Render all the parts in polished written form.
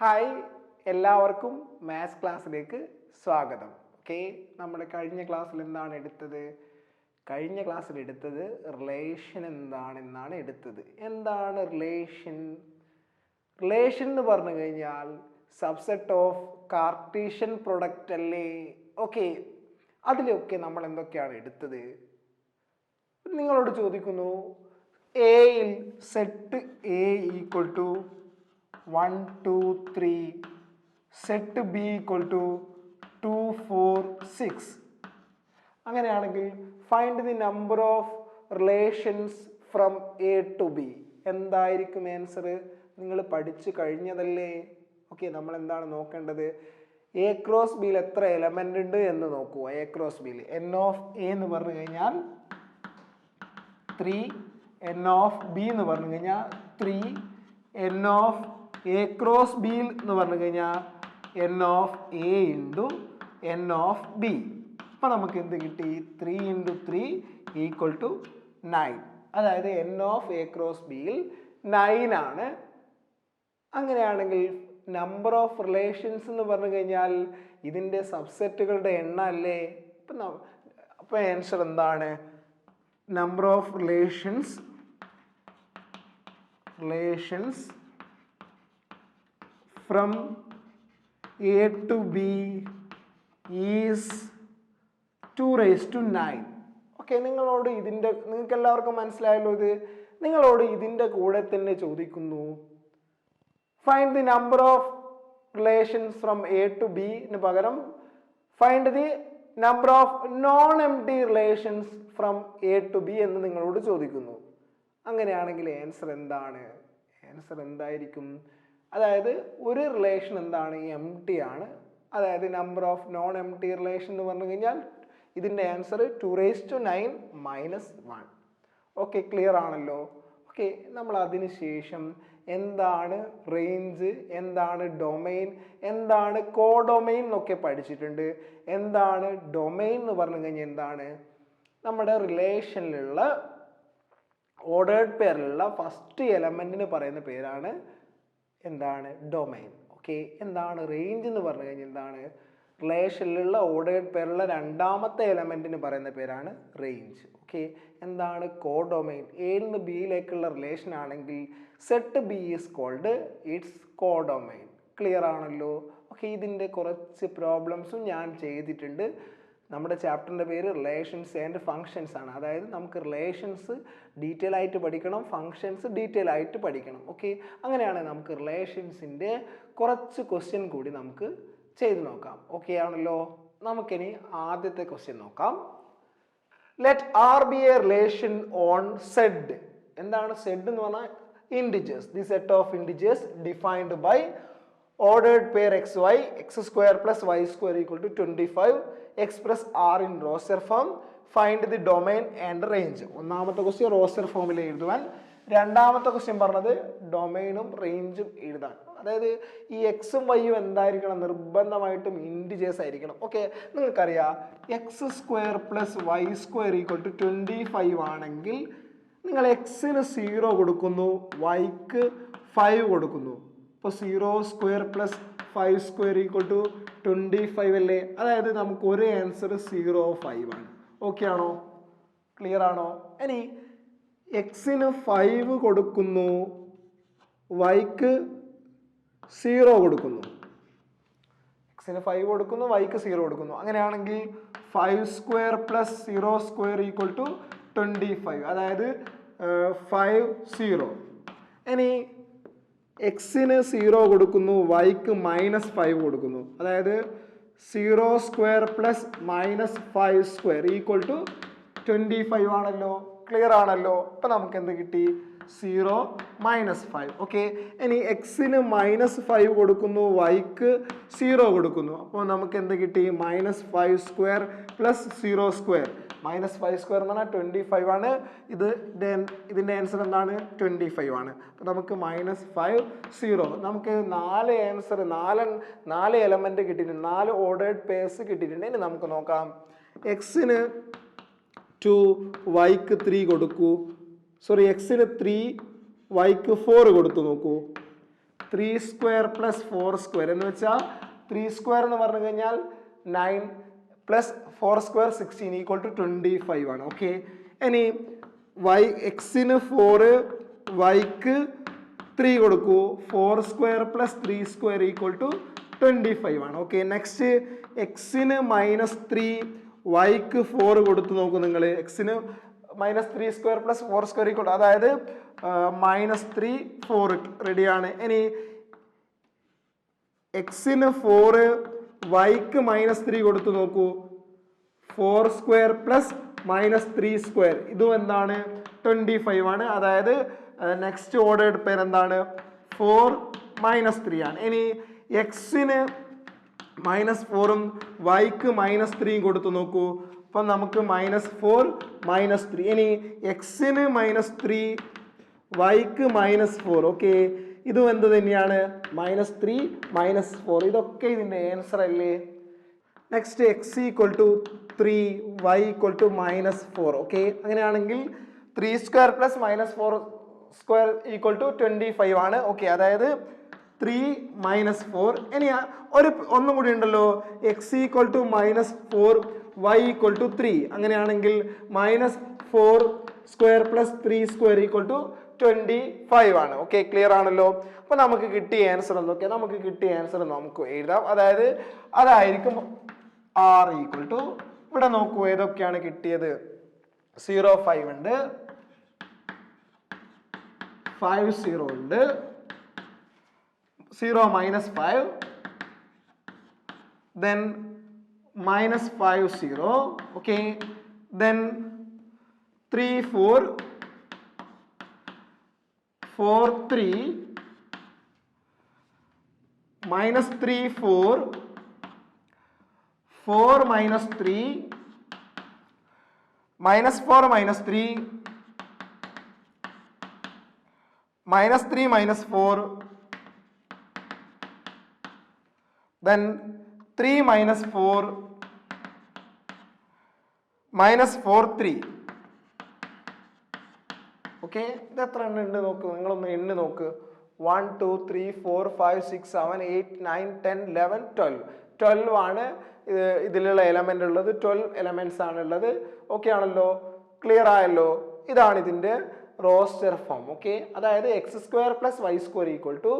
Hi, എല്ലാവർക്കും maths ക്ലാസ്സിലേക്ക് സ്വാഗതം. ഓക്കെ, നമ്മുടെ കഴിഞ്ഞ ക്ലാസ്സിൽ എന്താണ് എടുത്തത്? കഴിഞ്ഞ ക്ലാസ്സിൽ എടുത്തത് റിലേഷൻ എന്താണെന്നാണ് എടുത്തത്. എന്താണ് റിലേഷൻ? റിലേഷൻ എന്ന് പറഞ്ഞു കഴിഞ്ഞാൽ സബ്സെറ്റ് ഓഫ് കാർട്ടീഷ്യൻ പ്രൊഡക്റ്റ് അല്ലേ? ഓക്കെ, അതിലൊക്കെ നമ്മൾ എന്തൊക്കെയാണ് എടുത്തത്? നിങ്ങളോട് ചോദിക്കുന്നു, എയിൽ set A equal to 1 2 3, set B equal to 2 4 6. അങ്ങനെയാണെങ്കിൽ find the number of relations from A to B. എന്തായിരിക്കും ആൻസർ? നിങ്ങൾ പഠിച്ചു കഴിഞ്ഞതല്ലേ? ഓക്കെ, നമ്മൾ എന്താണ് നോക്കേണ്ടത്? എ ക്രോസ് ബിയിൽ എത്ര എലമെന്റ് ഉണ്ട് എന്ന് നോക്കൂ. എ ക്രോസ് ബിയിൽ എൻ ഓഫ് എ എന്ന് പറഞ്ഞു കഴിഞ്ഞാൽ 3, എൻ ഓഫ് ബി എന്ന് പറഞ്ഞു കഴിഞ്ഞാൽ 3, N of A cross B എന്ന് പറഞ്ഞു കഴിഞ്ഞാൽ N of A into N of B. അപ്പം നമുക്ക് എന്ത് കിട്ടി? 3 × 3 ഈക്വൽ ടു 9. അതായത് എൻ ഓഫ് എ ക്രോസ് ബിയിൽ 9 ആണ്. അങ്ങനെയാണെങ്കിൽ നമ്പർ ഓഫ് റിലേഷൻസ് എന്ന് പറഞ്ഞു കഴിഞ്ഞാൽ ഇതിൻ്റെ സബ്സെറ്റുകളുടെ എണ്ണം അല്ലേ? അപ്പം ആൻസർ എന്താണ്? Number of relations from A to B is 2⁻9. Okay, നിങ്ങൾക്ക് എല്ലാവർക്കും മനസ്സിലായല്ലോ ഇത്? നിങ്ങളോട് ഇതിൻ്റെ കൂടെ തന്നെ ചോദിക്കുന്നു, find the number of relations from A to B ന് പകരം find the number of non empty relations from A to B എന്ന് നിങ്ങളോട് ചോദിക്കുന്നു. അങ്ങനെയാണെങ്കിൽ ആൻസർ എന്താണ്? ആൻസർ എന്തായിരിക്കും? അതായത് ഒരു റിലേഷൻ എന്താണ്? എംപ്റ്റി ആണ്. അതായത് number of non empty relation എന്ന് പറഞ്ഞു കഴിഞ്ഞാൽ ഇതിൻ്റെ ആൻസർ 2⁻9 - 1. ഓക്കെ, ക്ലിയർ ആണല്ലോ? ഓക്കെ, നമ്മൾ അതിനുശേഷം എന്താണ് റേഞ്ച്, എന്താണ് ഡൊമെയിൻ, എന്താണ് കോഡൊമെയിൻ എന്നൊക്കെ പഠിച്ചിട്ടുണ്ട്. എന്താണ് ഡൊമെയിൻ എന്ന് പറഞ്ഞു കഴിഞ്ഞാൽ എന്താണ്? നമ്മുടെ റിലേഷനിലുള്ള ഓർഡേർഡ് പെയറിലുള്ള ഫസ്റ്റ് എലമെന്റിന് പറയുന്ന പേരാണ് എന്താണ്? ഡൊമെയിൻ. ഓക്കെ, എന്താണ് റേഞ്ച് എന്ന് പറഞ്ഞു കഴിഞ്ഞാൽ എന്താണ്? റിലേഷനിലുള്ള ഓർഡേർഡ് പെയറിലുള്ള രണ്ടാമത്തെ എലമെന്റിന് പറയുന്ന പേരാണ് റേഞ്ച്. ഓക്കെ, എന്താണ് കോഡൊമെയിൻ? എയിൽ നിന്ന് ബിയിലേക്കുള്ള റിലേഷൻ ആണെങ്കിൽ set B is called its codomain. Clear ആണല്ലോ? ഓക്കെ, ഇതിൻ്റെ കുറച്ച് പ്രോബ്ലംസും ഞാൻ ചെയ്തിട്ടുണ്ട്. നമ്മുടെ ചാപ്റ്ററിൻ്റെ പേര് റിലേഷൻസ് ആൻഡ് ഫങ്ഷൻസ് ആണ്. അതായത് നമുക്ക് റിലേഷൻസ് ഡീറ്റെയിൽ ആയിട്ട് പഠിക്കണം, ഫങ്ഷൻസ് ഡീറ്റെയിൽ ആയിട്ട് പഠിക്കണം. ഓക്കെ, അങ്ങനെയാണ് നമുക്ക് റിലേഷൻസിൻ്റെ കുറച്ച് ക്വസ്റ്റ്യൻ കൂടി നമുക്ക് ചെയ്ത് നോക്കാം. ഓക്കെ ആണല്ലോ? നമുക്കിനി ആദ്യത്തെ ക്വസ്റ്റ്യൻ നോക്കാം. Let R be a relation on Z. എന്താണ് സെഡ് എന്ന് പറഞ്ഞാൽ? Integers. The set of integers defined by ordered pair xy, x² + y² = 25, x plus r in Rosser form. Find the domain and range. ഒന്നാമത്തെ question റോസർ ഫോമിൽ എഴുതുവാൻ, രണ്ടാമത്തെ question പറഞ്ഞത് ഡൊമൈനും റേഞ്ചും എഴുതാൻ. അതായത് ഈ എക്സും വൈയും എന്തായിരിക്കണം? നിർബന്ധമായിട്ടും ഇൻഡിജേഴ്സ് ആയിരിക്കണം. ഓക്കെ, നിങ്ങൾക്കറിയാം x² + y² = 25 ആണെങ്കിൽ നിങ്ങൾ എക്സിന് 0 കൊടുക്കുന്നു, വൈക്ക് 5 കൊടുക്കുന്നു. ഇപ്പോൾ 0² + 5² = 25 അല്ലേ? അതായത് നമുക്ക് ഒരു ആൻസർ 0, 5 ആണ്. ഓക്കെ ആണോ? ക്ലിയർ ആണോ? ഇനി എക്സിന് 5 കൊടുക്കുന്നു, വൈക്ക് 0 കൊടുക്കുന്നു. എക്സിന് 5 കൊടുക്കുന്നു, വൈക്ക് 0 കൊടുക്കുന്നു. അങ്ങനെയാണെങ്കിൽ 5² + 0² = 25. അതായത് 5 0. ഇനി എക്സിന് 0 കൊടുക്കുന്നു, വൈക്ക് -5 കൊടുക്കുന്നു. അതായത് 0² + -5² = 25 ആണല്ലോ? ക്ലിയർ ആണല്ലോ? അപ്പം നമുക്ക് എന്ത് കിട്ടി? 0 -5. ഓക്കെ, ഇനി എക്സിന് -5 കൊടുക്കുന്നു, വൈക്ക് 0 കൊടുക്കുന്നു. അപ്പോൾ നമുക്ക് എന്ത് കിട്ടി? -5² + 0² -5² എന്ന് പറഞ്ഞാൽ 25 ആണ്. ഇതിൻ്റെ ആൻസർ എന്താണ്? 25 ആണ്. അപ്പോൾ നമുക്ക് -5 0. നമുക്ക് 4 ആൻസർ, 4 എലമെന്റ് കിട്ടിയിട്ടുണ്ട്, 4 ഓർഡേർഡ് പേഴ്സ് കിട്ടിയിട്ടുണ്ട്. ഇനി നമുക്ക് നോക്കാം. എക്സിന് 2, വൈക്ക് 3 കൊടുക്കൂ. എക്സിന് 3, വൈക്ക് 4 കൊടുത്തു നോക്കൂ. 3² + 4² എന്ന് വെച്ചാൽ 3² എന്ന് പറഞ്ഞു കഴിഞ്ഞാൽ 9 + 4² 16 = 25 ആണ്. ഓക്കെ, ഇനി എക്സിന് 4, വൈക്ക് 3 കൊടുക്കൂ. 4² + 3² = 25 ആണ്. ഓക്കെ, നെക്സ്റ്റ് എക്സിന് -3, വൈക്ക് 4 കൊടുത്തു നോക്കൂ നിങ്ങൾ. എക്സിന് -3² + 4² അതായത് -3 4 റെഡിയാണ്. ഇനി എക്സിന് 4, വൈക്ക് -3 കൊടുത്തു നോക്കൂ. 4² + -3², ഇതും എന്താണ് 25 ആണ്. അതായത് നെക്സ്റ്റ് ഓർഡേർഡ് പെയർ എന്താണ് 4 -3 ആണ്. ഇനി എക്സിന് -4ഉം വൈക്ക് -3ഉം കൊടുത്തു നോക്കൂ. അപ്പം നമുക്ക് -4 -3. ഇനി എക്സിന് -3, വൈക്ക് -4. ഓക്കെ, ഇതും എന്ത് തന്നെയാണ് -3 -4. ഇതൊക്കെ ഇതിൻ്റെ ആൻസർ അല്ലേ? Next X = 3, Y = -4. ഓക്കെ, അങ്ങനെയാണെങ്കിൽ 3² + -4² = 25 ആണ്. ഓക്കെ, അതായത് 3 -4. ഇനി ഒന്നും കൂടി ഉണ്ടല്ലോ, എക്സ് = -4, വൈ = 3. അങ്ങനെയാണെങ്കിൽ -4² + 3² = 25 ആണ്. ഓക്കെ, ക്ലിയർ ആണല്ലോ? അപ്പൊ നമുക്ക് കിട്ടിയ ആൻസർ എന്തൊക്കെ? നമുക്ക് കിട്ടിയ ആൻസർ നമുക്ക് എഴുതാം. അതായത് അതായിരിക്കും R = ഇവിടെ നോക്കൂ ഏതൊക്കെയാണ് കിട്ടിയത്. 0 5 ഉണ്ട്, 5 0 ഉണ്ട്, 0 -5, then -5 0. okay, then 3 4, 4 3, -3 4, 4 -3, -4 -3, -3 -4, then 3 -4, -4 3. Okay, ഇത് എത്ര എണ്ണം ഉണ്ട് നോക്ക്, നിങ്ങളൊന്ന് എണ്ണി നോക്ക്. 1 2 3 4 5 6 7 8 9 10 11 12. 12 ആണ് ഇതിലുള്ള എലമെന്റ് ഉള്ളത്. 12 എലമെന്റ്സ് ആണ് ഉള്ളത്. ഓക്കെ ആണല്ലോ? ക്ലിയർ ആയല്ലോ? ഇതാണ് ഇതിന്റെ റോസ്റ്റർ ഫോം. ഓക്കെ, അതായത് x² + y² =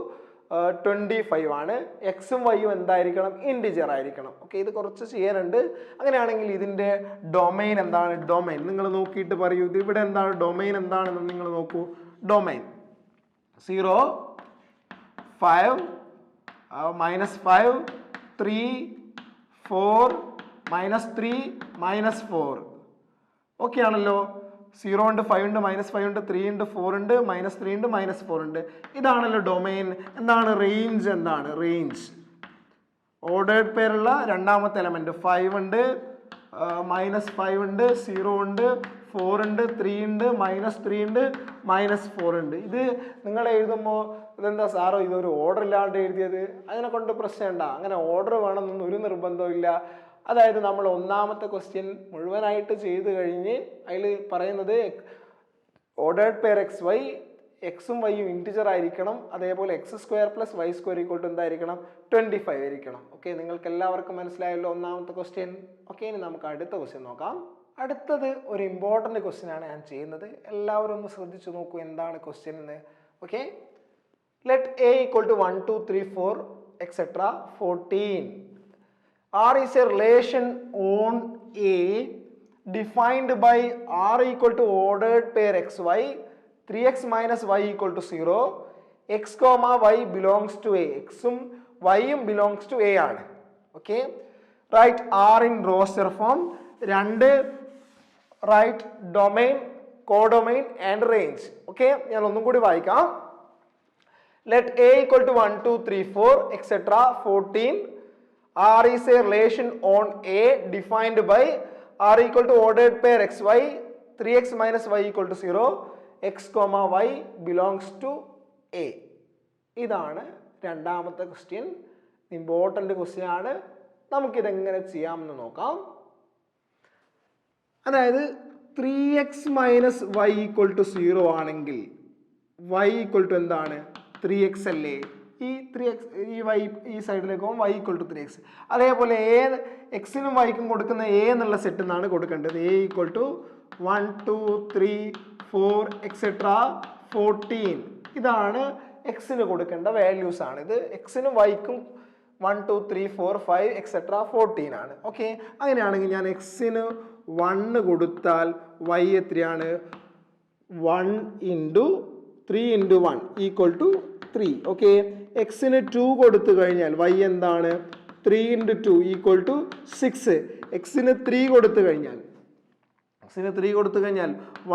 25 ആണ്. എക്സും വൈയും എന്തായിരിക്കണം? ഇൻഡിജർ ആയിരിക്കണം. ഓക്കെ, ഇത് കുറച്ച് ചെയ്യാനുണ്ട്. അങ്ങനെയാണെങ്കിൽ ഇതിന്റെ ഡൊമൈൻ എന്താണ്? ഡൊമൈൻ നിങ്ങൾ നോക്കിയിട്ട് പറയൂ. ഇത് ഇവിടെ എന്താണ് ഡൊമൈൻ എന്താണെന്ന് നിങ്ങൾ നോക്കൂ. ഡൊമൈൻ 0 5 -5 3 4 -3 -4. ഓക്കെ ആണല്ലോ? 0 ഉണ്ട്, 5 ഉണ്ട്, -5 ഉണ്ട്, 3 ഉണ്ട്, 4 ഉണ്ട്, -3 ഉണ്ട്, -4 ഉണ്ട്. ഇതാണല്ലോ ഡൊമൈൻ. എന്താണ് റേഞ്ച്? എന്താണ് റേഞ്ച്? ഓർഡേർഡ് പേരുള്ള രണ്ടാമത്തെ എലമെന്റ് 5 ഉണ്ട്, -5 ഉണ്ട്, 0 ഉണ്ട്, 4 ഉണ്ട്, 3 ഉണ്ട്, -3 ഉണ്ട്, -4 ഉണ്ട്. ഇത് നിങ്ങൾ എഴുതുമ്പോൾ ഇതെന്താ സാറോ ഇതൊരു ഓർഡർ ഇല്ലാണ്ട് എഴുതിയത്? അതിനെ കൊണ്ട് പ്രശ്നമുണ്ട? അങ്ങനെ ഓർഡർ വേണമെന്നൊന്നും ഒരു നിർബന്ധവും ഇല്ല. അതായത് നമ്മൾ ഒന്നാമത്തെ ക്വസ്റ്റ്യൻ മുഴുവനായിട്ട് ചെയ്ത് കഴിഞ്ഞ് അതിൽ പറയുന്നത് ഓർഡേർഡ് പെയർ എക്സ് വൈ, എക്സും വൈയും ഇൻറ്റിജർ ആയിരിക്കണം. അതേപോലെ x² + y² = എന്തായിരിക്കണം? 25 ആയിരിക്കണം. ഓക്കെ, നിങ്ങൾക്ക് എല്ലാവർക്കും മനസ്സിലായല്ലോ ഒന്നാമത്തെ ക്വസ്റ്റ്യൻ. ഓക്കെ, ഇനി നമുക്ക് അടുത്ത ക്വസ്റ്റ്യൻ നോക്കാം. അടുത്തത് ഒരു ഇമ്പോർട്ടൻറ്റ് ക്വസ്റ്റ്യൻ ആണ് ഞാൻ ചെയ്യുന്നത്. എല്ലാവരും ഒന്ന് ശ്രദ്ധിച്ചു നോക്കൂ എന്താണ് ക്വസ്റ്റ്യൻ എന്ന്. Okay, let a = 1 2 3 4 etc. 14. R is a relation on A defined by R = ordered pair xy, 3x - y = 0, x, y belongs to A. Xും yയും belongs to A ആണ്. Okay, write R in roster form. 2 write domain, codomain and range. Okay, ഞാൻ ഒന്നും കൂടി വായിക്കാം. Let A = 1 2 3 4 etc. 14. R is a relation on A defined by R = ordered pair xy, 3x - y = 0, x, y belongs to A. ഇതാണ് രണ്ടാമത്തെ question. Important question ആണ്. നമുക്കിതെങ്ങനെ ചെയ്യാമെന്ന് നോക്കാം. അതായത് 3x - y = 0 ആണെങ്കിൽ y = എന്താണ്? 3x അല്ലേ? ഈ 3x ഈ y ഈ സൈഡിലേക്ക് പോകും y ഈക്വൽ ടു 3x. അതേപോലെ എക്സിനും വൈക്കും കൊടുക്കുന്ന എ എന്നുള്ള സെറ്റ് എന്നാണ് കൊടുക്കേണ്ടത്. A equal to 1 2 3 4 et cetera 14. ഇതാണ് എക്സിന് കൊടുക്കേണ്ട വാല്യൂസ് ആണ്. ഇത് എക്സിനും വൈക്കും 1 2 3 4 5 എക്സെട്ര 14 ആണ്. ഓക്കെ, അങ്ങനെയാണെങ്കിൽ ഞാൻ എക്സിന് 1 കൊടുത്താൽ y എത്രയാണ്? 1 into 3 into 1 equal to 3. Okay, എക്സിന് 2 കൊടുത്തു കഴിഞ്ഞാൽ y എന്താണ്? 3 ഇൻറ്റു 2 ഈക്വൽ ടു 6. എക്സിന് 3 കൊടുത്തു കഴിഞ്ഞാൽ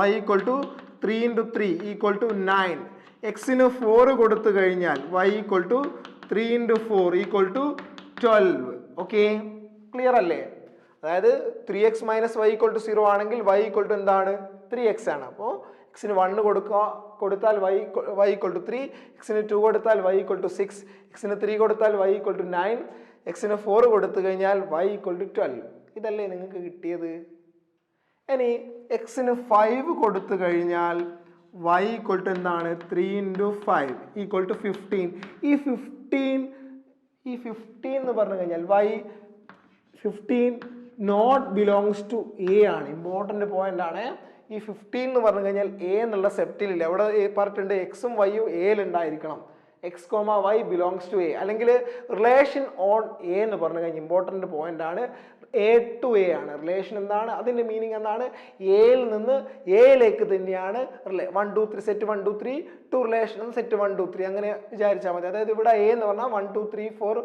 y equal to 3 into 3 equal to 9. എക്സിന് 4 കൊടുത്തു കഴിഞ്ഞാൽ y equal to 3 into 4 equal to 12. Okay, clear അല്ലേ? അതായത് 3x minus y equal to 0 ആണെങ്കിൽ y ഈക്വൽ ടു എന്താണ്? 3x ആണ്. അപ്പോൾ എക്സിന് 1 കൊടുത്താൽ y ഈക്വൽ ടു 3, എക്സിന് 2 കൊടുത്താൽ y ഈക്വൽ ടു 6, എക്സിന് 3 കൊടുത്താൽ y ഈക്വൽ ടു 9, എക്സിന് 4 കൊടുത്തു കഴിഞ്ഞാൽ y ഈക്വൽ ടു 12. ഇതല്ലേ നിങ്ങൾക്ക് കിട്ടിയത്? ഇനി എക്സിന് 5 കൊടുത്തു കഴിഞ്ഞാൽ y ഈക്വൽ ടു എന്താണ്? 3 ഇൻറ്റു 5 ഈക്വൽ ടു 15. ഈ 15 എന്ന് പറഞ്ഞു കഴിഞ്ഞാൽ y 15 not belongs to A ആണ്. ഇമ്പോർട്ടൻ്റ് പോയിന്റ് ആണ്. ഈ 15 എന്ന് പറഞ്ഞു കഴിഞ്ഞാൽ എ എന്നുള്ള സെപ്റ്റിലില്ല. ഇവിടെ പറഞ്ഞിട്ടുണ്ട് എക്സും വൈയും എയിൽ ഉണ്ടായിരിക്കണം. X comma Y belongs to A, അല്ലെങ്കിൽ റിലേഷൻ ഓൺ എ എന്ന് പറഞ്ഞു കഴിഞ്ഞാൽ ഇമ്പോർട്ടൻ്റ് പോയിന്റ് ആണ്. എ ടു എ ആണ് റിലേഷൻ. എന്താണ് അതിൻ്റെ മീനിങ്? എന്താണ്? എയിൽ നിന്ന് എയിലേക്ക് തന്നെയാണ് 1 2 3 സെറ്റ് 1 2 3 ടു റിലേഷൻ സെറ്റ് 1 2 3 അങ്ങനെ വിചാരിച്ചാൽ മതി. അതായത് ഇവിടെ എ എന്ന് പറഞ്ഞാൽ 1 2 3 4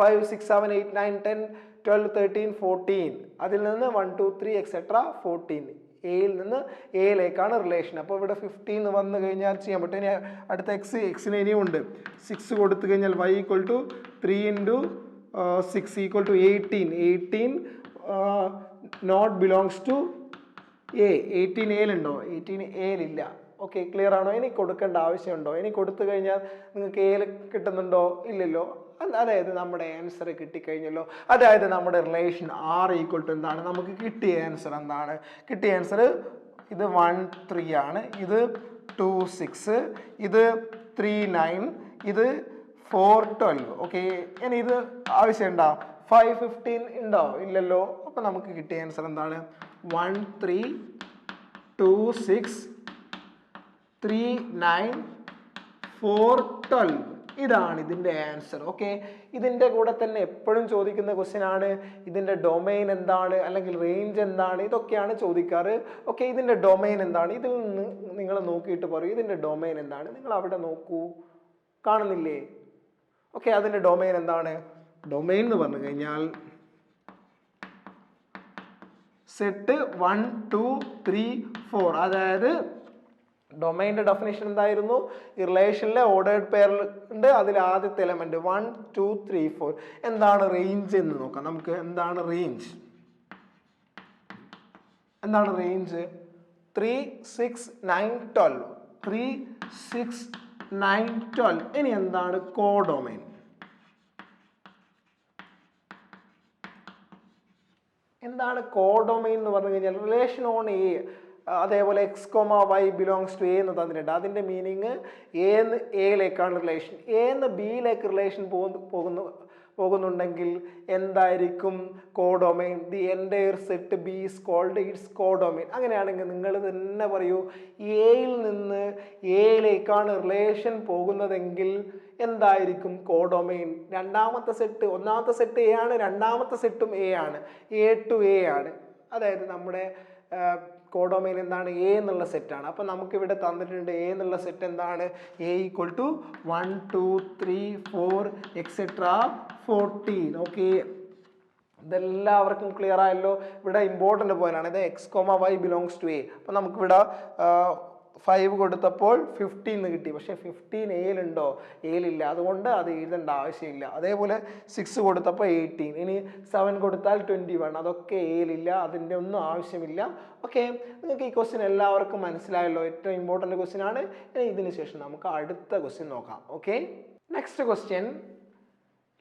5 6 7 8 9 10 12 13 14. അതിൽ നിന്ന് 1 2 3 എക്സെട്ര 14. എയിൽ നിന്ന് എയിലേക്കാണ് റിലേഷൻ. അപ്പോൾ ഇവിടെ 15 വന്നു കഴിഞ്ഞാൽ ചെയ്യാൻ പറ്റും. ഇനി അടുത്ത എക്സിന് ഇനിയും ഉണ്ട്. 6 കൊടുത്തു കഴിഞ്ഞാൽ y equal to 3 into 6 equal to 18 not belongs to A. 18 എയിലുണ്ടോ? 18 എയിലില്ല. ഓക്കെ, ക്ലിയർ ആണോ? ഇനി കൊടുക്കേണ്ട ആവശ്യമുണ്ടോ? ഇനി കൊടുത്തു കഴിഞ്ഞാൽ നിങ്ങൾക്ക് എയിൽ കിട്ടുന്നുണ്ടോ? ഇല്ലല്ലോ. അതായത് നമ്മുടെ ആൻസർ കിട്ടിക്കഴിഞ്ഞല്ലോ. അതായത് നമ്മുടെ റിലേഷൻ ആർ ഈക്വൽ ടു എന്താണ്? നമുക്ക് കിട്ടിയ ആൻസർ എന്താണ്? കിട്ടിയ ആൻസർ ഇത് 1 3 ആണ്, ഇത് 2 6, ഇത് 3 9, ഇത് 4 12. ഓക്കെ, ഇനി ഇത് ആവശ്യമുണ്ടോ? 5 15 ഉണ്ടോ? ഇല്ലല്ലോ. അപ്പോൾ നമുക്ക് കിട്ടിയ ആൻസർ എന്താണ്? 1 3 2 6 3 9 4 12. ഇതാണ് ഇതിൻ്റെ ആൻസർ. ഓക്കെ, ഇതിൻ്റെ കൂടെ തന്നെ എപ്പോഴും ചോദിക്കുന്ന ക്വസ്റ്റ്യൻ ആണ് ഇതിൻ്റെ ഡൊമൈൻ എന്താണ്, അല്ലെങ്കിൽ റേഞ്ച് എന്താണ്, ഇതൊക്കെയാണ് ചോദിക്കാറ്. ഓക്കെ, ഇതിൻ്റെ ഡൊമൈൻ എന്താണ്? ഇതിൽ നിന്ന് നിങ്ങൾ നോക്കിയിട്ട് പറയൂ ഇതിൻ്റെ ഡൊമൈൻ എന്താണ്. നിങ്ങൾ അവിടെ നോക്കൂ, കാണുന്നില്ലേ? ഓക്കെ, അതിൻ്റെ ഡൊമൈൻ എന്താണ്? ഡൊമൈൻ എന്ന് പറഞ്ഞു കഴിഞ്ഞാൽ സെറ്റ് 1 2 3 4. അതായത് ഡൊമൈൻ്റെ ഡെഫിനേഷൻ എന്തായിരുന്നു? ഈ റിലേഷനിലെ ഓർഡേർഡ് പെയറിൽ ഉണ്ട്, അതിൽ ആദ്യത്തെ എലമെന്റ് 1 2 3 4. എന്താണ് റേഞ്ച് എന്ന് നോക്കാം നമുക്ക്. എന്താണ് റേഞ്ച്? 3 6 9 12. 3 6 9 12. ഇനി എന്താണ് കോഡൊമൈൻ? എന്താണ് കോഡൊമൈൻ എന്ന് പറഞ്ഞു കഴിഞ്ഞാൽ റിലേഷൻ ഓൺ എ, അതേപോലെ X comma Y belongs to A എന്ന് തന്നിട്ടുണ്ട്. അതിൻ്റെ മീനിങ് എന്ന് എയിലേക്കാണ് റിലേഷൻ, എന്ന് ബിയിലേക്ക് റിലേഷൻ പോകുന്നുണ്ടെങ്കിൽ എന്തായിരിക്കും codomain? The entire set B is called its codomain. അങ്ങനെയാണെങ്കിൽ നിങ്ങൾ തന്നെ പറയൂ, എയിൽ നിന്ന് എയിലേക്കാണ് റിലേഷൻ പോകുന്നതെങ്കിൽ എന്തായിരിക്കും കോഡൊമൈൻ? രണ്ടാമത്തെ സെറ്റ്, ഒന്നാമത്തെ സെറ്റ് എ ആണ്, രണ്ടാമത്തെ സെറ്റും എ ആണ്, എ ടു എ ആണ്. അതായത് നമ്മുടെ കോഡൊമൈൻ എന്താണ്? എ എന്നുള്ള സെറ്റാണ്. അപ്പം നമുക്കിവിടെ തന്നിട്ടുണ്ട് എ എന്നുള്ള സെറ്റ് എന്താണ്? A equal to 1 2 3 4 et cetera 14. Okay, ഇതെല്ലാവർക്കും ക്ലിയർ ആയല്ലോ. ഇവിടെ ഇമ്പോർട്ടൻ്റ് പോയിന്റ് ആണ് ഇത്. X comma Y belongs to A. അപ്പം നമുക്കിവിടെ 5 കൊടുത്തപ്പോൾ 15 കിട്ടി. പക്ഷേ 15 എയിലുണ്ടോ? എയിലില്ല. അതുകൊണ്ട് അത് എഴുതേണ്ട ആവശ്യമില്ല. അതേപോലെ 6 കൊടുത്തപ്പോൾ 18. ഇനി 7 കൊടുത്താൽ 21. അതൊക്കെ എയിലില്ല, അതിൻ്റെ ഒന്നും ആവശ്യമില്ല. ഓക്കെ, നിങ്ങൾക്ക് ഈ ക്വസ്റ്റ്യൻ എല്ലാവർക്കും മനസ്സിലായല്ലോ. ഏറ്റവും ഇമ്പോർട്ടൻ്റ് ക്വസ്റ്റ്യൻ ആണ്. ഇനി ഇതിന് ശേഷം നമുക്ക് അടുത്ത ക്വസ്റ്റ്യൻ നോക്കാം. Okay, next question.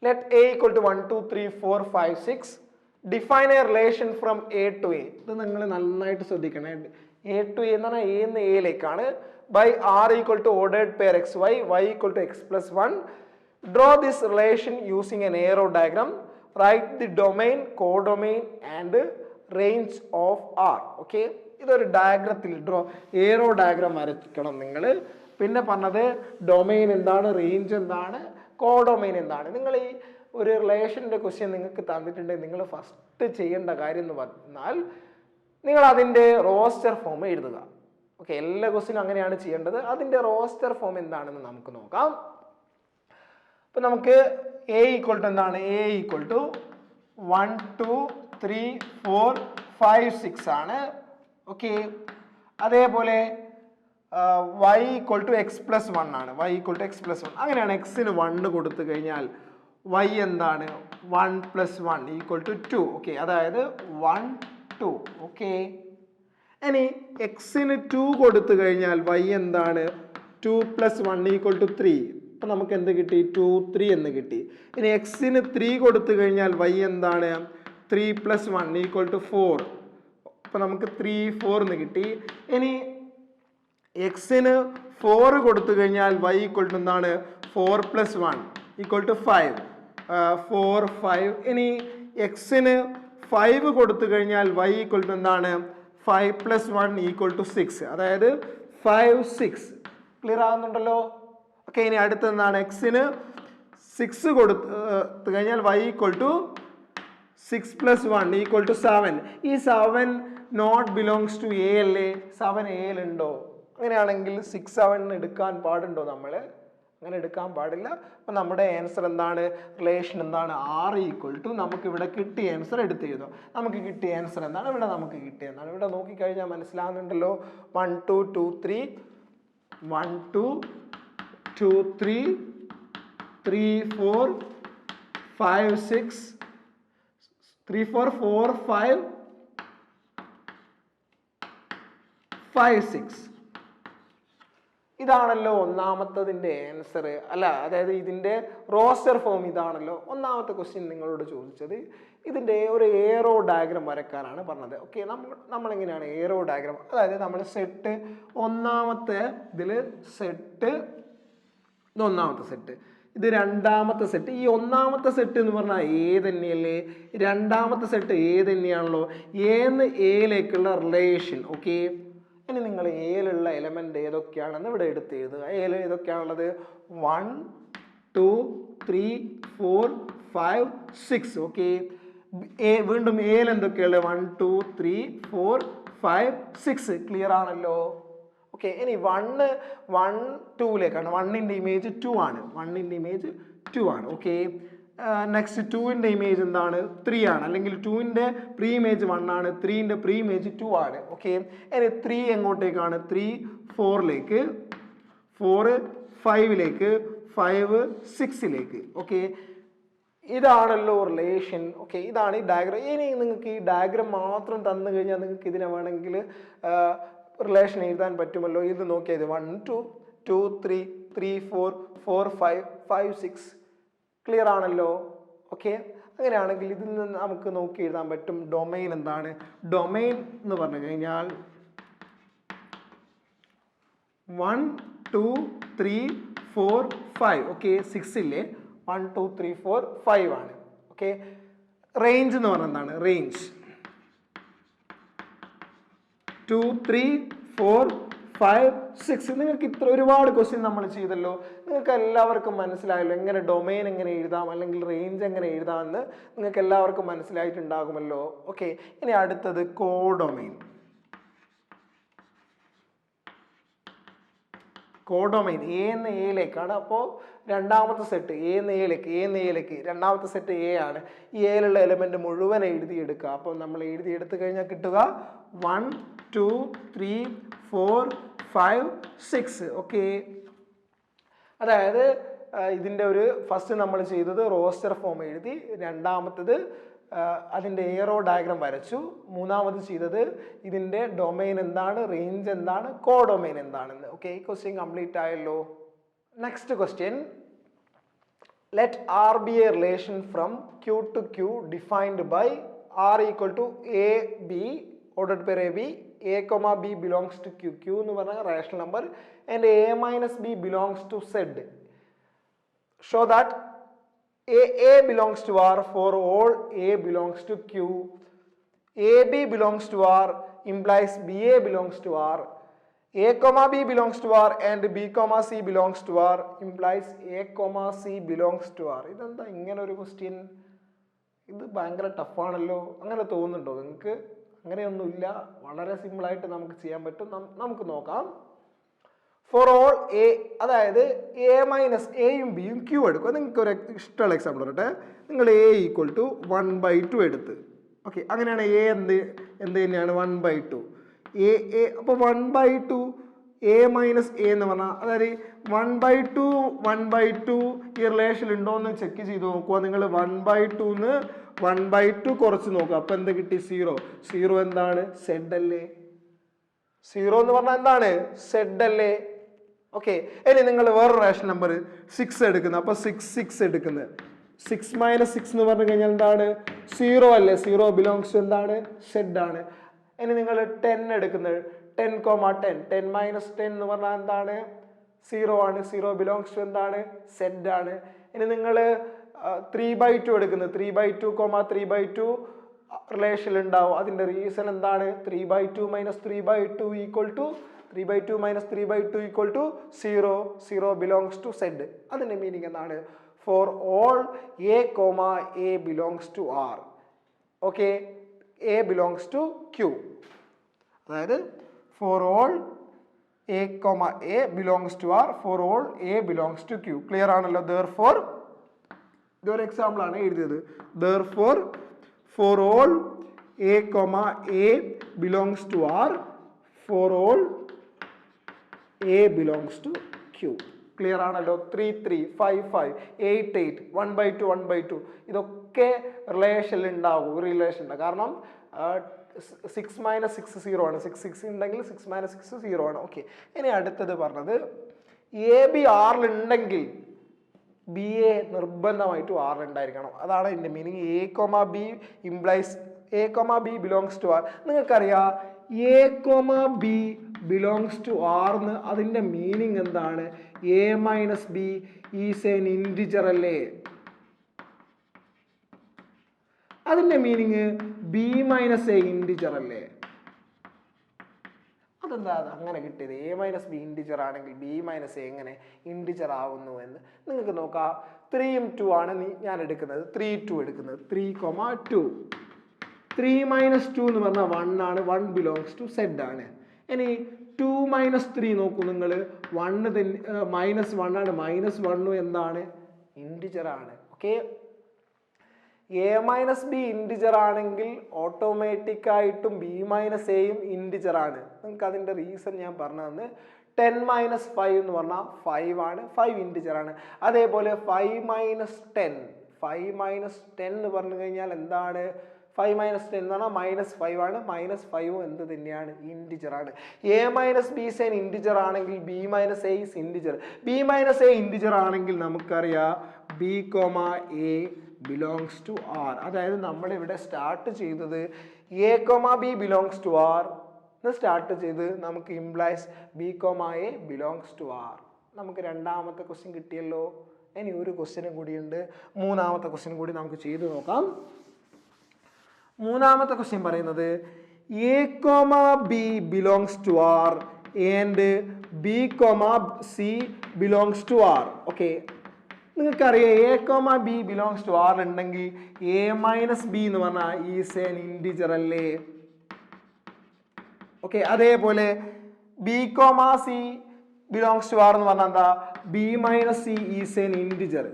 Let A equal to 1 2 3 4 5 6. Define a relation from A to A. ഇത് നിങ്ങൾ നന്നായിട്ട് ശ്രദ്ധിക്കണേ. എ ടു എ എന്ന് പറഞ്ഞാൽ എ എന്ന് എയിലേക്കാണ്. By R equal to ordered pair X Y, Y equal to X plus 1 Draw this relation using an arrow diagram. Write the domain, codomain and range of R. Okay, ഇതൊരു ഡയഗ്രത്തിൽ ഏറോ diagram വരയ്ക്കണം നിങ്ങൾ. പിന്നെ പറഞ്ഞത് domain എന്താണ്, range എന്താണ്, codomain എന്താണ്. നിങ്ങൾ ഈ ഒരു റിലേഷൻ്റെ ക്വസ്റ്റ്യൻ നിങ്ങൾക്ക് തന്നിട്ടുണ്ടെങ്കിൽ നിങ്ങൾ ഫസ്റ്റ് ചെയ്യേണ്ട കാര്യം എന്ന് പറഞ്ഞാൽ നിങ്ങൾ അതിൻ്റെ റോസ്റ്റർ ഫോം എഴുതുക. ഓക്കെ, എല്ലാ ക്വസ്റ്റ്യനും അങ്ങനെയാണ് ചെയ്യേണ്ടത്. അതിൻ്റെ റോസ്റ്റർ ഫോം എന്താണെന്ന് നമുക്ക് നോക്കാം. ഇപ്പം നമുക്ക് എ ഈക്വൽ ടു എന്താണ്, എ ഈക്വൽ ടു 1 2 3 4 5 6 ആണ്. ഓക്കെ, അതേപോലെ y equal to X plus 1 ആണ്. y equal to X plus 1 അങ്ങനെയാണ്. എക്സിന് 1 കൊടുത്തു കഴിഞ്ഞാൽ y എന്താണ്, 1 പ്ലസ് 1 ഈക്വൽ ടു 2. ഓക്കെ, അതായത് 1 2. ഓക്കെ, ഇനി എക്സിന് 2 കൊടുത്തു കഴിഞ്ഞാൽ y എന്താണ്, 2 പ്ലസ് 1 ഈക്വൽ ടു 3. ഇപ്പം നമുക്ക് എന്ത് കിട്ടി, 2 3 എന്ന് കിട്ടി. ഇനി എക്സിന് 3 കൊടുത്തു കഴിഞ്ഞാൽ y എന്താണ്, 3 പ്ലസ് 1 ഈക്വൽ ടു 4. അപ്പം നമുക്ക് 3 4 എന്ന് കിട്ടി. ഇനി എക്സിന് 4 കൊടുത്തു കഴിഞ്ഞാൽ y ഈക്വൽ ടു എന്താണ്, 4 പ്ലസ് 1 ഈക്വൽ ടു 5 4 5. ഇനി എക്സിന് 5 കൊടുത്തു കഴിഞ്ഞാൽ y ഈക്വൽ ടു എന്താണ്, 5 പ്ലസ് 1 ഈക്വൽ ടു 6. അതായത് 5 6. ക്ലിയർ ആകുന്നുണ്ടല്ലോ? ഓക്കെ, ഇനി അടുത്ത എന്താണ്, എക്സിന് 6 കൊടുത്തു കഴിഞ്ഞാൽ y equal to 6 plus 1 equal to 7. ഈ 7 നോട്ട് ബിലോങ്സ് ടു എ അല്ലേ? 7 എയിൽ ഉണ്ടോ? അങ്ങനെയാണെങ്കിൽ 6 7 എടുക്കാൻ പാടുണ്ടോ? നമ്മൾ അങ്ങനെ എടുക്കാൻ പാടില്ല. അപ്പം നമ്മുടെ ആൻസർ എന്താണ്, റിലേഷൻ എന്താണ്, ആർ ഈക്വൽ ടു നമുക്ക് ഇവിടെ കിട്ടിയ ആൻസർ എടുത്ത് എഴുതും. നമുക്ക് കിട്ടിയ ആൻസർ എന്താണ്, ഇവിടെ നമുക്ക് കിട്ടിയ എന്താണ്, ഇവിടെ നോക്കിക്കഴിഞ്ഞാൽ മനസ്സിലാകുന്നുണ്ടല്ലോ. 1 2 2 3 1 2 2 3 3 4 5 6 3 4 4 5 5 6. ഇതാണല്ലോ ഒന്നാമത്തതിൻ്റെ ആൻസർ അല്ല, അതായത് ഇതിൻ്റെ റോസ്റ്റർ ഫോം ഇതാണല്ലോ. ഒന്നാമത്തെ ക്വസ്റ്റ്യൻ നിങ്ങളോട് ചോദിച്ചത് ഇതിൻ്റെ ഒരു ഏറോ ഡയഗ്രാം വരയ്ക്കാനാണ് പറഞ്ഞത്. ഓക്കെ, നമ്മളെങ്ങനെയാണ് ഏറോ ഡയഗ്രാം, അതായത് നമ്മൾ സെറ്റ് ഒന്നാമത്തെ ഇതിൽ സെറ്റ്, ഇത് ഒന്നാമത്തെ സെറ്റ്, ഇത് രണ്ടാമത്തെ സെറ്റ്. ഈ ഒന്നാമത്തെ സെറ്റ് എന്ന് പറഞ്ഞാൽ എ തന്നെയല്ലേ, രണ്ടാമത്തെ സെറ്റ് എ തന്നെയാണല്ലോ, ഏന്ന് എയിലേക്കുള്ള റിലേഷൻ. ഓക്കെ, ഇനി നിങ്ങൾ എയിലുള്ള എലമെന്റ് ഏതൊക്കെയാണെന്ന് ഇവിടെ എടുത്ത് എഴുതുക. എയിൽ ഏതൊക്കെയാണുള്ളത്, 1 2 3 4 5 6. ഓക്കെ, വീണ്ടും എയിൽ എന്തൊക്കെയുള്ളത്, 1 2 3 4 5 6. ക്ലിയർ ആണല്ലോ? ഓക്കെ, ഇനി 1 1 2ലേക്കാണ്. 1ന്റെ ഇമേജ് 2 ആണ്. 1ന്റെ ഇമേജ് 2 ആണ്. ഓക്കെ, നെക്സ്റ്റ് 2ന്റെ ഇമേജ് എന്താണ്, 3 ആണ്. അല്ലെങ്കിൽ 2ന്റെ പ്രീ ഇമേജ് 1 ആണ്, 3ന്റെ പ്രീ ഇമേജ് 2 ആണ്. ഓക്കെ, ഇനി 3 എങ്ങോട്ടേക്കാണ്, 3 4ലേക്ക്, 4 5ലേക്ക്, 5 6ലേക്ക്. ഓക്കെ, ഇതാണല്ലോ റിലേഷൻ. ഓക്കെ, ഇതാണ് ഈ ഡയഗ്രാം. ഇനി നിങ്ങൾക്ക് ഈ ഡയഗ്രാം മാത്രം തന്നു കഴിഞ്ഞാൽ നിങ്ങൾക്ക് ഇതിനെ വേണമെങ്കിൽ റിലേഷൻ എഴുതാൻ പറ്റുമല്ലോ. ഇത് നോക്കിയത് 1 2 2 3 3 4 4 5 5 6. ക്ലിയർ ആണല്ലോ? ഓക്കെ, അങ്ങനെയാണെങ്കിൽ ഇതിൽ നിന്ന് നമുക്ക് നോക്കി എഴുതാൻ പറ്റും ഡൊമൈൻ എന്താണ്. ഡൊമൈൻ എന്ന് പറഞ്ഞു കഴിഞ്ഞാൽ 1 2 3 4 5. ഓക്കെ, 6 ഇല്ലേ, 1 2 3 4 5 ആണ്. ഓക്കെ, റേഞ്ച് എന്ന് പറഞ്ഞാൽ എന്താണ്, റേഞ്ച് 2 3 4 5 6. നിങ്ങൾക്ക് ഇത്ര ഒരുപാട് ക്വസ്റ്റ്യൻ നമ്മൾ ചെയ്തല്ലോ. നിങ്ങൾക്ക് എല്ലാവർക്കും മനസ്സിലായല്ലോ എങ്ങനെ ഡൊമൈൻ എങ്ങനെ എഴുതാം അല്ലെങ്കിൽ റേഞ്ച് എങ്ങനെ എഴുതാമെന്ന് നിങ്ങൾക്ക് എല്ലാവർക്കും മനസ്സിലായിട്ടുണ്ടാകുമല്ലോ. ഓക്കെ, ഇനി അടുത്തത് കോഡൊമൈൻ. കോഡൊമൈൻ എന്ന് എയിലേക്കാണ്. അപ്പോൾ രണ്ടാമത്തെ സെറ്റ് എന്ന് എയിലേക്ക് രണ്ടാമത്തെ സെറ്റ് എ ആണ്. ഈ എയിലുള്ള എലമെന്റ് മുഴുവൻ എഴുതിയെടുക്കുക. അപ്പോൾ നമ്മൾ എഴുതിയെടുത്ത് കഴിഞ്ഞാൽ കിട്ടുക 1 2 3 4 5 6. ഓക്കെ, അതായത് ഇതിൻ്റെ ഒരു ഫസ്റ്റ് നമ്മൾ ചെയ്തത് റോസ്റ്റർ ഫോം എഴുതി, രണ്ടാമത്തത് അതിൻ്റെ ഏറോ ഡയഗ്രാം വരച്ചു, മൂന്നാമത് ചെയ്തത് ഇതിൻ്റെ ഡൊമൈൻ എന്താണ്, റേഞ്ച് എന്താണ്, കോഡൊമൈൻ എന്താണെന്ന്. ഓക്കെ, ഈ ക്വസ്റ്റ്യൻ കംപ്ലീറ്റ് ആയല്ലോ. Next question, let R be a relation from Q to Q defined by R equal to A B ordered pair A B, a comma b belongs to q. q എന്ന് പറഞ്ഞാൽ rational number, and a minus b belongs to z. show that A belongs to R for all A belongs to Q. AB belongs to R implies BA belongs to R. A comma B belongs to R and B comma C belongs to R implies A comma C belongs to R. ഇതെന്താ ഇങ്ങനെ ഒരു question? ഇത് ഭയങ്കര ടഫാണല്ലോ. അങ്ങനെ തോന്നുന്നുണ്ടോ നിങ്ങൾക്ക്? അങ്ങനെയൊന്നുമില്ല, വളരെ സിമ്പിളായിട്ട് നമുക്ക് ചെയ്യാൻ പറ്റും. നമുക്ക് നോക്കാം. ഫോർ ഓൾ എ, അതായത് എ മൈനസ് എയും ബിയും ക്യൂ എടുക്കുക. നിങ്ങൾക്ക് ഒരു ഇഷ്ടമുള്ള എക്സാമ്പിൾ പറയട്ടെ. നിങ്ങൾ എ ഈക്വൽ ടു 1/2 എടുത്ത്, ഓക്കെ, അങ്ങനെയാണ് എ എന്ത് തന്നെയാണ് 1/2. അപ്പോൾ 1/2 എ മൈനസ് എ എന്ന് പറഞ്ഞാൽ, അതായത് 1/2 ഈ റിലേഷൻ ഉണ്ടോ എന്ന് ചെക്ക് ചെയ്ത് നോക്കുക. നിങ്ങൾ 1/2 1/2 കുറച്ച് നോക്കുക. അപ്പം എന്ത് കിട്ടി? 0 എന്താണ്? സെഡ് അല്ലേ? 0 എന്ന് പറഞ്ഞാൽ എന്താണ്? സെഡ് അല്ലേ? ഓക്കെ, ഇനി നിങ്ങൾ വേറൊരു റേഷൻ നമ്പർ 6 എടുക്കുന്നത്. അപ്പോൾ 6 എടുക്കുന്നത്, 6 - 6 എന്ന് പറഞ്ഞു കഴിഞ്ഞാൽ എന്താണ്? 0 അല്ലേ? 0 ബിലോങ്സ് ടു എന്താണ്? സെഡ് ആണ്. ഇനി നിങ്ങൾ 10 എടുക്കുന്നത്, 10,10 10 - 10 എന്ന് പറഞ്ഞാൽ എന്താണ്? 0 ആണ്. 0 ബിലോങ്സ് ടു എന്താണ്? സെഡ് ആണ്. ഇനി നിങ്ങൾ 3/2 എടുക്കുന്നത്, 3/2, 3/2 റിലേഷൻ ഉണ്ടാവും. അതിന്റെ റീസൺ എന്താണ്? 3/2 - 3/2 equal to 3/2 - 3/2 equal to 0. 0 belongs to Z. അതിന്റെ മീനിങ് എന്താണ്? For all A comma A belongs to R, okay, A belongs to Q. അതായത് for all A comma A belongs to R, for all A belongs to Q. Clear ആണല്ലോ? Therefore, ഇതൊരു example ആണ് എഴുതിയത്. Therefore for all A comma A belongs to R, for all A belongs to Q. Clear ആണല്ലോ? 3 3 5 5 8 8 1/2 1/2 ഇതൊക്കെ റിലേഷനിൽ ഉണ്ടാവും. Relation ഉണ്ടാവും. കാരണം 6 - 6 0 ആണ്. 6 ഉണ്ടെങ്കിൽ 6 - 6 0 ആണ്. ഓക്കെ, ഇനി അടുത്തത് പറഞ്ഞത് എ ബി ആറിൽ ഉണ്ടെങ്കിൽ ബി എ നിർബന്ധമായിട്ടും ആറിൽ ഉണ്ടായിരിക്കണം. അതാണ് ഇതിൻ്റെ meaning. A comma B implies A comma B belongs to R. നിങ്ങൾക്കറിയാം A comma B belongs to R എന്ന്, അതിൻ്റെ മീനിങ് എന്താണ്? A minus B is an integer അല്ലേ? അതിൻ്റെ meaning B minus A integer അല്ലേ? അതെന്താ അങ്ങനെ കിട്ടിയത്? എ മൈനസ് ബി ഇൻറ്റിജർ ആണെങ്കിൽ ബി മൈനസ് എ എങ്ങനെ ഇൻറ്റിജർ ആവുന്നു എന്ന് നിങ്ങൾക്ക് നോക്കാം. 3ഉം 2 ആണ് ഞാൻ എടുക്കുന്നത്. 3 2 എടുക്കുന്നത്. 3,2 3 - 2 എന്ന് പറഞ്ഞാൽ 1 ആണ്. 1 ബിലോങ്സ് ടു സെഡ് ആണ്. ഇനി 2 - 3 നോക്കൂ നിങ്ങൾ. 1 -1 ആണ്. -1 എന്താണ്? ഇൻറ്റിജർ ആണ്. Okay, A minus B integer ആണെങ്കിൽ ഓട്ടോമാറ്റിക് ആയിട്ടും ബി മൈനസ് എയും ഇൻറ്റിജർ ആണ്. നിങ്ങൾക്ക് അതിൻ്റെ റീസൺ ഞാൻ പറഞ്ഞു തന്ന്. 10 - 5 എന്ന് പറഞ്ഞാൽ 5 ആണ്. 5 ഇൻറ്റിജർ ആണ്. അതേപോലെ 5 - 10 എന്ന് പറഞ്ഞു കഴിഞ്ഞാൽ എന്താണ്? 5 - 10 എന്ന് പറഞ്ഞാൽ -5 ആണ്. -5 എന്ത് തന്നെയാണ്? ഇൻറ്റിജർ ആണ്. A minus B then integer ആണെങ്കിൽ B minus A is integer. B minus A integer ആണെങ്കിൽ നമുക്കറിയാം B comma A belongs to R. അതായത് നമ്മളിവിടെ സ്റ്റാർട്ട് ചെയ്തത് A comma B belongs to R എന്ന് സ്റ്റാർട്ട് ചെയ്ത് നമുക്ക് implies B comma A belongs to R. നമുക്ക് രണ്ടാമത്തെ ക്വസ്റ്റ്യൻ കിട്ടിയല്ലോ. ഇനി ഒരു ക്വസ്റ്റ്യനും കൂടിയുണ്ട്. മൂന്നാമത്തെ ക്വസ്റ്റ്യൻ കൂടി നമുക്ക് ചെയ്തു നോക്കാം. മൂന്നാമത്തെ ക്വസ്റ്റ്യൻ പറയുന്നത് A comma B belongs to R and B comma C belongs to R. Okay, നിങ്ങൾക്കറിയാം A comma B belongs to R ഉണ്ടെങ്കിൽ എ മൈനസ് ബി എന്ന് പറഞ്ഞാൽ ഈസ് എൻ ഇൻറ്റിജർ അല്ലേ? ഓക്കെ, അതേപോലെ B comma C belongs to R എന്ന് പറഞ്ഞാൽ എന്താ? B minus C is an integer.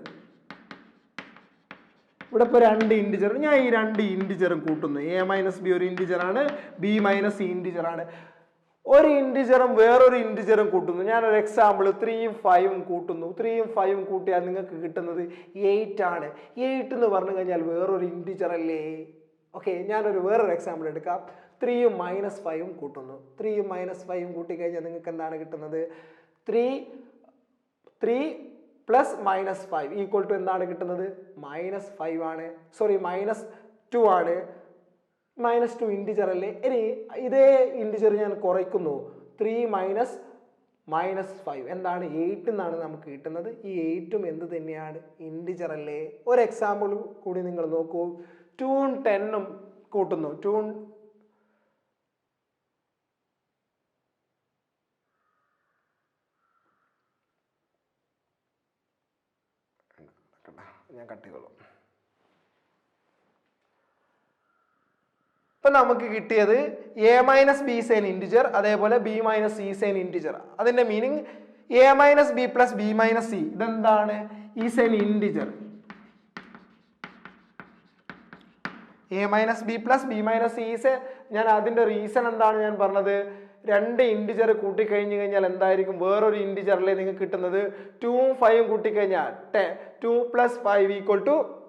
ഇവിടെ ഇപ്പോൾ 2 ഇൻറ്റിജർ, ഞാൻ ഈ 2 ഇൻറ്റിജറും കൂട്ടുന്നു. എ മൈനസ് ബി ഒരു ഇൻറ്റിജർ ആണ്, ബി മൈനസ് സി ഇൻറ്റിജർ ആണ്. ഒരു ഇൻറ്റിജറും വേറൊരു ഇൻറ്റിജറും കൂട്ടുന്നു. ഞാനൊരു എക്സാമ്പിൾ 3ഉം 5ഉം കൂട്ടുന്നു. 3ഉം 5ഉം കൂട്ടിയാൽ നിങ്ങൾക്ക് കിട്ടുന്നത് 8 ആണ്. 8 എന്ന് പറഞ്ഞു കഴിഞ്ഞാൽ വേറൊരു ഇൻറ്റിജർ അല്ലേ? ഓക്കെ, ഞാനൊരു വേറൊരു എക്സാമ്പിൾ എടുക്കാം. 3ഉം -5ഉം കൂട്ടുന്നു. 3ഉം -5ഉം കൂട്ടിക്കഴിഞ്ഞാൽ നിങ്ങൾക്ക് എന്താണ് കിട്ടുന്നത്? 3 പ്ലസ് -5 ഈക്വൽ ടു എന്താണ് കിട്ടുന്നത്? -5 ആണ്. സോറി, -2 ആണ്. -2 ഇൻറ്റിജർ അല്ലേ? ഇനി ഇതേ ഇൻറ്റിജർ ഞാൻ കുറയ്ക്കുന്നു. 3 - -5 എന്താണ് 8 എന്നാണ് നമുക്ക് കിട്ടുന്നത്. ഈ 8ഉം എന്ത് തന്നെയാണ്, ഇൻറ്റിജർ അല്ലേ. ഒരു എക്സാമ്പിൾ കൂടി നിങ്ങൾ നോക്കൂ. 2ഉം 10ഉം കൂട്ടുന്നു. 2 ഞാൻ കട്ട് ചെയ്തോളാം. ഇപ്പൊ നമുക്ക് കിട്ടിയത് a - b സൈൻ ഇൻറ്റിജർ, അതേപോലെ b - c സൈൻ ഇൻറ്റിജർ. അതിന്റെ meaning a - b + b - c ഇതെന്താണ്, ഈ sign integer. a - b + b - c is, ഞാൻ അതിന്റെ റീസൺ എന്താണ് ഞാൻ പറഞ്ഞത്, രണ്ട് ഇൻറ്റിജർ കൂട്ടിക്കഴിഞ്ഞു കഴിഞ്ഞാൽ എന്തായിരിക്കും, വേറൊരു ഇൻറ്റിജർ അല്ലേ നിങ്ങൾക്ക് കിട്ടുന്നത്. 2ഉം 5ഉം കൂട്ടിക്കഴിഞ്ഞാൽ 2 + 5 =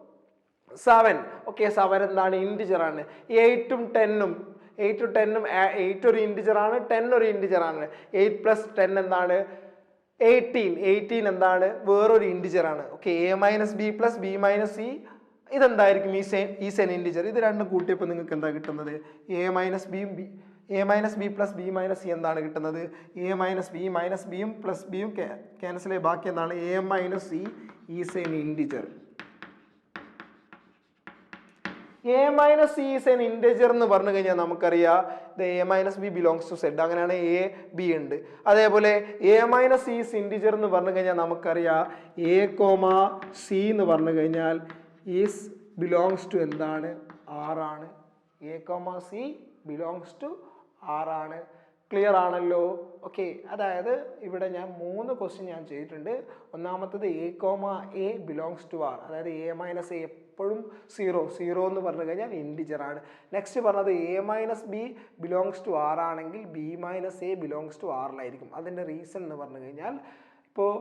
7. ഓക്കെ, 7 എന്താണ്, ഇൻറ്റിജർ ആണ്. 8ഉം 10ഉം 8 ഒരു ഇൻറ്റിജർ ആണ്, 10 ഒരു ഇൻറ്റിജർ ആണ്. 8 + 10 എന്താണ്, 18 എന്താണ്, വേറൊരു ഇൻറ്റിജർ ആണ്. Okay, a - b + b - c ഇതെന്തായിരിക്കും, ഈ സെൻ ഇൻറ്റിജർ. ഇത് രണ്ടും കൂട്ടിയപ്പോൾ നിങ്ങൾക്ക് എന്താ കിട്ടുന്നത്, a - b + b - c എന്താണ് കിട്ടുന്നത്, a - b - bയും + bയും ക്യാൻസൽ ആയി ബാക്കി എന്താണ്, a - c ഈ Sen integer. a - c is an integer എന്ന് പറഞ്ഞു കഴിഞ്ഞാൽ നമുക്കറിയാം a - b belongs to z. അങ്ങനെയാണ് a b ഉണ്ട്. അതേപോലെ a - c is integer എന്ന് പറഞ്ഞു കഴിഞ്ഞാൽ നമുക്കറിയാം a, c എന്ന് പറഞ്ഞു കഴിഞ്ഞാൽ is belongs to എന്താണ്, r ആണ്. a, c belongs to r ആണ്. ക്ലിയർ ആണല്ലോ. ഓക്കെ, അതായത് ഇവിടെ ഞാൻ 3 ക്വസ്റ്റ്യൻ ഞാൻ ചെയ്തിട്ടുണ്ട്. ഒന്നാമത്തത് a belongs to r, അതായത് a - a എപ്പോഴും 0 എന്ന് പറഞ്ഞു കഴിഞ്ഞാൽ ഇൻറ്റിജർ ആണ്. നെക്സ്റ്റ് പറഞ്ഞത് a - b belongs to r ആണെങ്കിൽ b - a belongs to r ലായിരിക്കും. അതിൻ്റെ റീസൺ എന്ന് പറഞ്ഞു കഴിഞ്ഞാൽ ഇപ്പോൾ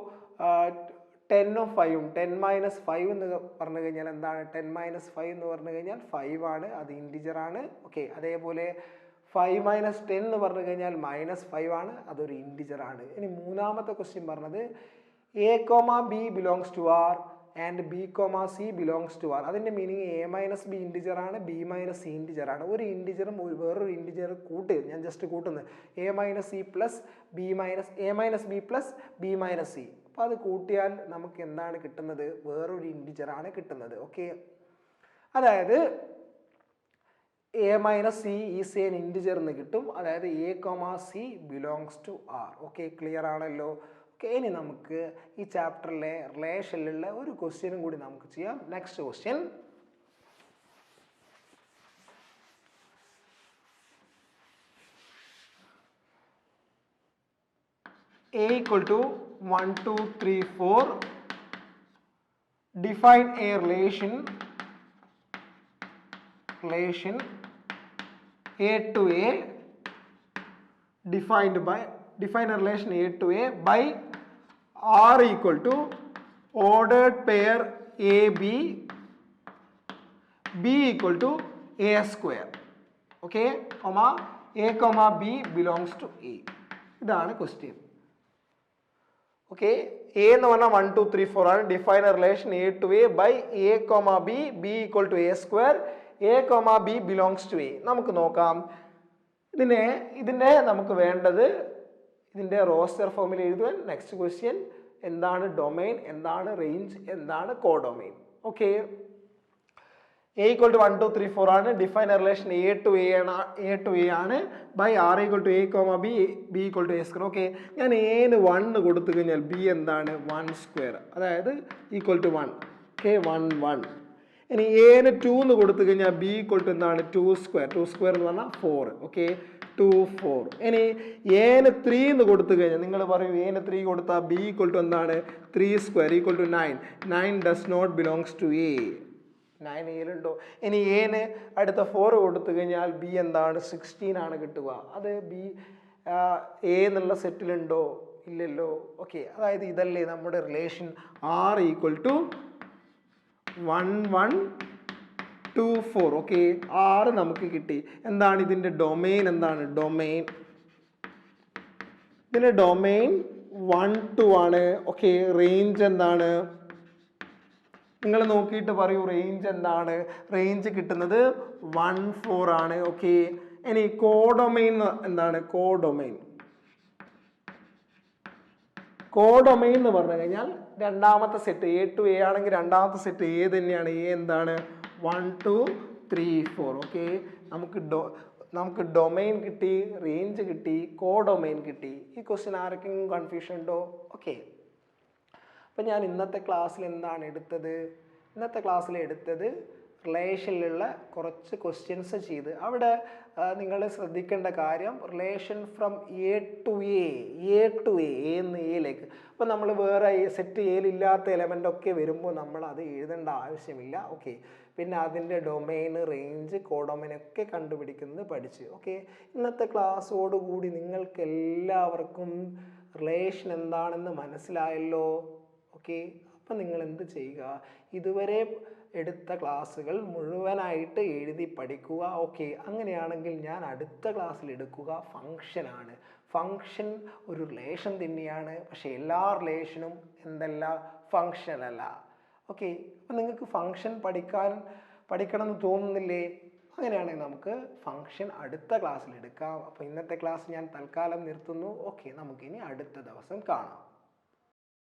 10ഉം 5ഉം 10 - 5 എന്ന് പറഞ്ഞു കഴിഞ്ഞാൽ എന്താണ്, 10 - 5 എന്ന് പറഞ്ഞു കഴിഞ്ഞാൽ 5 ആണ്, അത് ഇൻറ്റിജർ ആണ്. ഓക്കെ, അതേപോലെ 5 - 10 എന്ന് പറഞ്ഞു കഴിഞ്ഞാൽ -5 ആണ്, അതൊരു ഇൻറ്റിജർ ആണ്. ഇനി മൂന്നാമത്തെ ക്വസ്റ്റ്യൻ പറഞ്ഞത് a, b belongs to r and b, c belongs to r. അതിൻ്റെ മീനിങ് a - b ഇൻറ്റിജർ ആണ്, b - c ഇൻറ്റിജർ ആണ്. ഒരു ഇൻറ്റിജറും വേറൊരു ഇൻറ്റിജർ കൂട്ടി, ഞാൻ ജസ്റ്റ് കൂട്ടുന്നത് a - c + b - c. അപ്പോൾ അത് കൂട്ടിയാൽ നമുക്ക് എന്താണ് കിട്ടുന്നത്, വേറൊരു ഇൻറ്റിജർ ആണ് കിട്ടുന്നത്. ഓക്കെ, അതായത് a - c is an integer എന്ന് കിട്ടും. അതായത് a, c belongs to r. Okay, clear ആണല്ലോ. ഓക്കെ, ഇനി നമുക്ക് ഈ ചാപ്റ്ററിലെ റിലേഷനിലുള്ള ഒരു ക്വസ്റ്റ്യനും കൂടി നമുക്ക് ചെയ്യാം. Next question, a = 1, 2, 3, 4 define a relation a to a define a relation a to a by r = ordered pair ab, b = a square. Okay, a, b belongs to a. ഇതാണ് ക്വസ്റ്റ്യൻ. ഓക്കെ, എ എന്ന് പറഞ്ഞാൽ 1, 2, 3, 4 ആണ്. Define a relation a to a by a, b = a square, a, b belongs to a. നമുക്ക് നോക്കാം. ഇതിനെ നമുക്ക് വേണ്ടത് ഇതിൻ്റെ റോസ്റ്റർ ഫോമിൽ എഴുതുവാൻ. നെക്സ്റ്റ് ക്വസ്റ്റ്യൻ, എന്താണ് ഡൊമൈൻ, എന്താണ് റേഞ്ച്, എന്താണ് കോഡൊമൈൻ. ഓക്കെ, a = 1, 2, 3, 4 ആണ്. Define a relation a to a ആണ് by r = a, b = a square. ഓക്കെ, ഞാൻ a-ന് 1 കൊടുത്തു കഴിഞ്ഞാൽ b എന്താണ്, 1 square, അതായത് = 1. ഓക്കെ, 1, 1. ഇനി a-ന് 2 എന്ന് കൊടുത്തു കഴിഞ്ഞാൽ b = എന്താണ്, 2 square. 2 square എന്ന് പറഞ്ഞാൽ 4. ഓക്കെ, 2, 4. ഇനി a-ന് 3 എന്ന് കൊടുത്തു കഴിഞ്ഞാൽ നിങ്ങൾ പറയും a-ന് 3 കൊടുത്താൽ b = എന്താണ്, 3 square = 9. 9 does not belongs to a. 9 ഏലുണ്ടോ. ഇനി a-ന് അടുത്ത 4 കൊടുത്തു കഴിഞ്ഞാൽ b എന്താണ്, 16 ആണ് കിട്ടുക. അത് b a എന്നുള്ള സെറ്റിലുണ്ടോ, ഇല്ലല്ലോ. ഓക്കെ, അതായത് ഇതല്ലേ നമ്മുടെ റിലേഷൻ r = 1, 1, 2, 4. ഓക്കെ, 6 നമുക്ക് കിട്ടി. എന്താണ് ഇതിൻ്റെ ഡൊമൈൻ, എന്താണ് ഡൊമൈൻ, ഇതിൻ്റെ ഡൊമൈൻ 1, 2 ആണ്. ഓക്കെ, റേഞ്ച് എന്താണ്, നിങ്ങൾ നോക്കിയിട്ട് പറയൂ റേഞ്ച് എന്താണ്. റേഞ്ച് കിട്ടുന്നത് 1, 4 ആണ്. ഓക്കെ, ഇനി കോഡൊമൈൻ എന്താണ്, കോഡൊമൈൻ കോഡൊമൈൻ എന്ന് പറഞ്ഞു കഴിഞ്ഞാൽ രണ്ടാമത്തെ സെറ്റ് എ ടു എ ആണെങ്കിൽ രണ്ടാമത്തെ സെറ്റ് എ തന്നെയാണ്. എ എന്താണ് 1 2 3 4. ഓക്കെ, നമുക്ക് ഡൊമൈൻ കിട്ടി, റേഞ്ച് കിട്ടി, കോഡൊമൈൻ കിട്ടി. ഈ ക്വസ്റ്റ്യൻ ആർക്കെങ്കിലും കൺഫ്യൂഷൻ ഉണ്ടോ? ഓക്കെ, അപ്പം ഞാൻ ഇന്നത്തെ ക്ലാസ്സിൽ എന്താണ് എടുത്തത്? ഇന്നത്തെ ക്ലാസ്സിൽ എടുത്തത് റിലേഷനിലുള്ള കുറച്ച് ക്വസ്റ്റ്യൻസ് ചെയ്ത്, അവിടെ നിങ്ങൾ ശ്രദ്ധിക്കേണ്ട കാര്യം റിലേഷൻ ഫ്രം എ ടു എന്ന് എയിലേക്ക്. അപ്പോൾ നമ്മൾ വേറെ സെറ്റ് എയിലില്ലാത്ത എലമെൻ്റ് ഒക്കെ വരുമ്പോൾ നമ്മൾ അത് എഴുതേണ്ട ആവശ്യമില്ല. ഓക്കെ, പിന്നെ അതിൻ്റെ ഡൊമൈൻ, റേഞ്ച്, കോഡൊമൈൻ ഒക്കെ കണ്ടുപിടിക്കുന്നത് പഠിച്ച്. ഓക്കെ, ഇന്നത്തെ ക്ലാസ്സോടുകൂടി നിങ്ങൾക്ക് എല്ലാവർക്കും റിലേഷൻ എന്താണെന്ന് മനസ്സിലായല്ലോ. ഓക്കെ, അപ്പം നിങ്ങൾ എന്ത് ചെയ്യുക, ഇതുവരെ എടുത്ത ക്ലാസ്സുകൾ മുഴുവനായിട്ട് എഴുതി പഠിക്കുക. ഓക്കെ, അങ്ങനെയാണെങ്കിൽ ഞാൻ അടുത്ത ക്ലാസ്സിൽ എടുക്കുക ഫങ്ഷനാണ്. ഫങ്ഷൻ ഒരു റിലേഷൻ തന്നെയാണ്, പക്ഷേ എല്ലാ റിലേഷനും എന്തല്ല, ഫങ്ഷൻ അല്ല. ഓക്കെ, അപ്പം നിങ്ങൾക്ക് ഫങ്ഷൻ പഠിക്കണം എന്ന് തോന്നുന്നില്ലേ? അങ്ങനെയാണെങ്കിൽ നമുക്ക് ഫങ്ഷൻ അടുത്ത ക്ലാസ്സിൽ എടുക്കാം. അപ്പോൾ ഇന്നത്തെ ക്ലാസ് ഞാൻ തൽക്കാലം നിർത്തുന്നു. ഓക്കെ, നമുക്കിനി അടുത്ത ദിവസം കാണാം.